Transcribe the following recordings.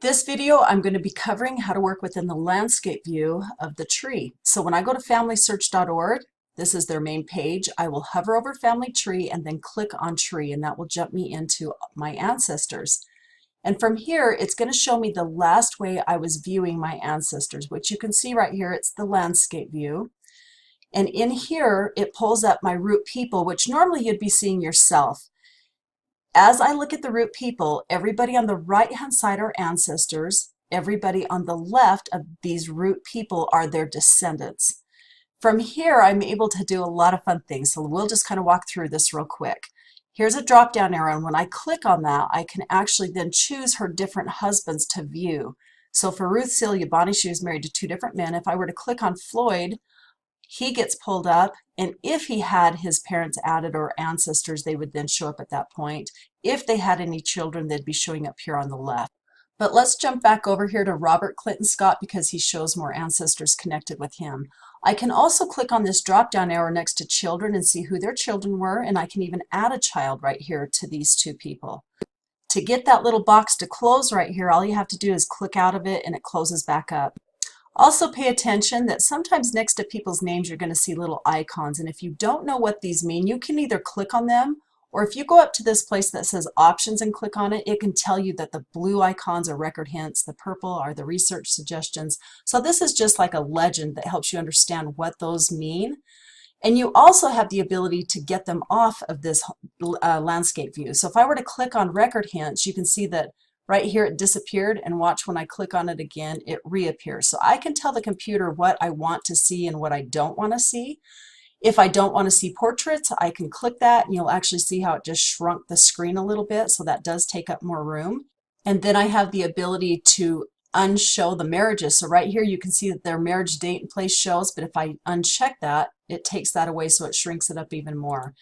This video, I'm going to be covering how to work within the landscape view of the tree. So when I go to FamilySearch.org, this is their main page. I will hover over FamilyTree and then click on Tree, and that will jump me into my ancestors. And from here, it's going to show me the last way I was viewing my ancestors, which you can see right here. It's the landscape view. And in here, it pulls up my root people, which normally you'd be seeing yourself. As I look at the root people, everybody on the right-hand side are ancestors. Everybody on the left of these root people are their descendants. From here, I'm able to do a lot of fun things. So we'll just kind of walk through this real quick. Here's a drop-down arrow, and when I click on that, I can actually then choose her different husbands to view. So for Ruth Celia Bonnie, she was married to 2 different men. If I were to click on Floyd, he gets pulled up, and if he had his parents added or ancestors, they would then show up at that point. If they had any children, they'd be showing up here on the left. But let's jump back over here to Robert Clinton Scott because he shows more ancestors connected with him. I can also click on this drop-down arrow next to children and see who their children were, and I can even add a child right here to these 2 people. To get that little box to close right here, all you have to do is click out of it and it closes back up. Also pay attention that sometimes next to people's names you're going to see little icons, and if you don't know what these mean, you can either click on them, or if you go up to this place that says options and click on it, it can tell you that the blue icons are record hints, the purple are the research suggestions. So this is just like a legend that helps you understand what those mean. And you also have the ability to get them off of this landscape view. So if I were to click on record hints, you can see that right here it disappeared, and watch when I click on it again, it reappears. So I can tell the computer what I want to see and what I don't want to see. If I don't want to see portraits, I can click that and you'll actually see how it just shrunk the screen a little bit, so that does take up more room. And then I have the ability to unshow the marriages. So right here you can see that their marriage date and place shows, but if I uncheck that, it takes that away, so it shrinks it up even more.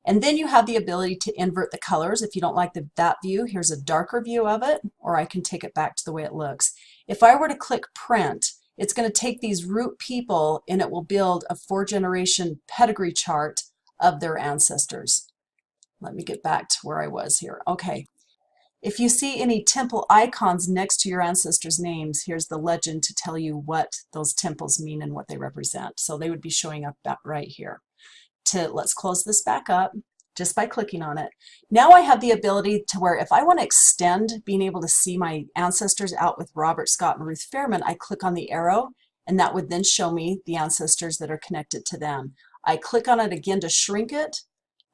And then you have the ability to invert the colors. If you don't like that view, here's a darker view of it, or I can take it back to the way it looks. If I were to click print, it's going to take these root people and it will build a 4-generation pedigree chart of their ancestors. Let me get back to where I was here. Okay. If you see any temple icons next to your ancestors' names, here's the legend to tell you what those temples mean and what they represent. So they would be showing up right here. Let's close this back up just by clicking on it. Now I have the ability to where if I want to extend being able to see my ancestors out with Robert Scott and Ruth Fairman, I click on the arrow and that would then show me the ancestors that are connected to them. I click on it again to shrink it,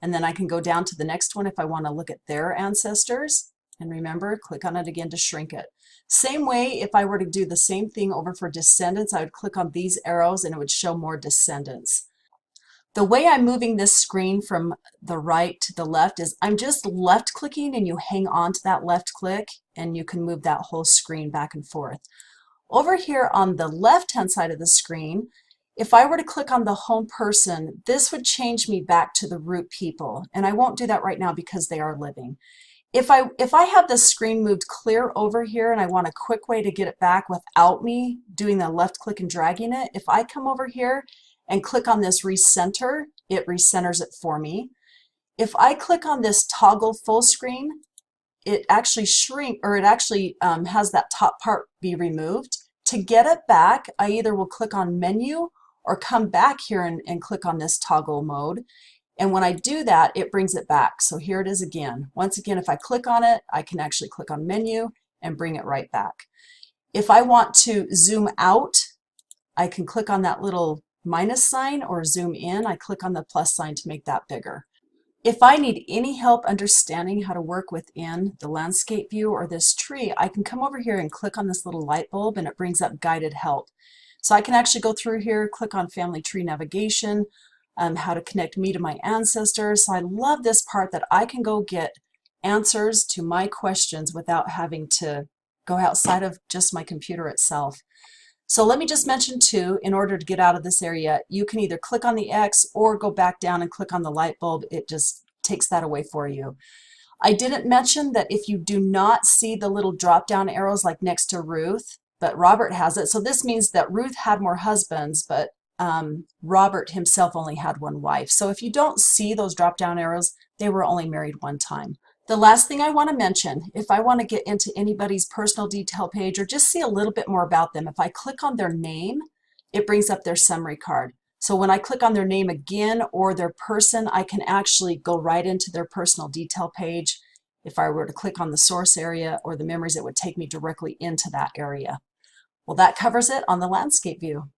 and then I can go down to the next one if I want to look at their ancestors. And remember, click on it again to shrink it. Same way, if I were to do the same thing over for descendants, I would click on these arrows and it would show more descendants. The way I'm moving this screen from the right to the left is I'm just left clicking, and you hang on to that left click and you can move that whole screen back and forth. Over here on the left hand side of the screen, if I were to click on the home person, this would change me back to the root people, and I won't do that right now because they are living. If I have the screen moved clear over here and I want a quick way to get it back without me doing the left click and dragging it, if I come over here and click on this recenter, it recenters it for me. If I click on this toggle full screen, it actually has that top part be removed. To get it back, I either will click on menu or come back here and click on this toggle mode. And when I do that, it brings it back. So here it is again. Once again, if I click on it, I can actually click on menu and bring it right back. If I want to zoom out, I can click on that little minus sign, or zoom in, I click on the plus sign to make that bigger. If I need any help understanding how to work within the landscape view or this tree, I can come over here and click on this little light bulb and it brings up guided help. So I can actually go through here, click on family tree navigation, how to connect me to my ancestors. So I love this part that I can go get answers to my questions without having to go outside of just my computer itself. So let me just mention too, in order to get out of this area, you can either click on the X or go back down and click on the light bulb. It just takes that away for you. I didn't mention that if you do not see the little drop down arrows like next to Ruth, but Robert has it. So this means that Ruth had more husbands, but Robert himself only had 1 wife. So if you don't see those drop down arrows, they were only married 1 time. The last thing I want to mention, if I want to get into anybody's personal detail page or just see a little bit more about them, if I click on their name, it brings up their summary card. So when I click on their name again or their person, I can actually go right into their personal detail page. If I were to click on the source area or the memories, it would take me directly into that area. Well, that covers it on the landscape view.